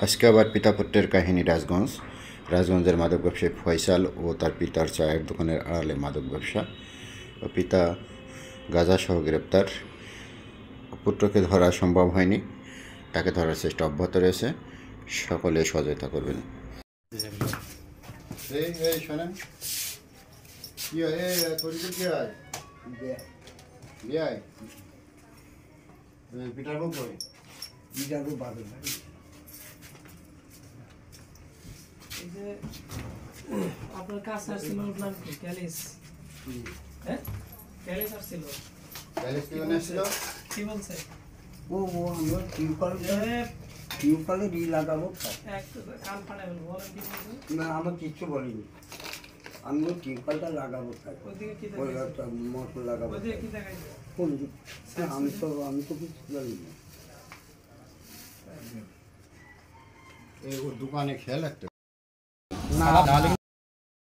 আজকে আবার পিতা পুত্রের কাহিনী রাজগঞ্জের মাদক ব্যবসায়ী ফয়সাল ও তার পিতার চায়ের দোকানের আড়ালে মাদক ব্যবসা ও পিতা গাঁজাসহ গ্রেপ্তার। পুত্রকে ধরা সম্ভব হয়নি, তাকে ধরার চেষ্টা অব্যাহত রয়েছে। সকলে সহযোগিতা করবেন। শোনেন কি হয় পিটার বউ কই? পিটার বউ বাদল ভাই আপনার কাছে আসছিল ওর নাম কি? ক্যালিস। হ্যাঁ, ক্যালিস আসছিল। ক্যালিস কি আসছিল? কি বলছে? ও আমরা টিউবকলে রি লাগাবো। একটু কান ফাটাবেন, বলেন কি বলছে? না, আমার কিচ্ছু বলিনি। আমি ওই টিউবকলটা লাগাবো, ওইদিকে কি ওই দেখাইছে? একটা মোটর লাগাবো। ওইদিকে কি দেখাইছে? কোন দিক? আমি তো কিছু জানি না। এই ওর দোকানে খেয়াল রাখতে না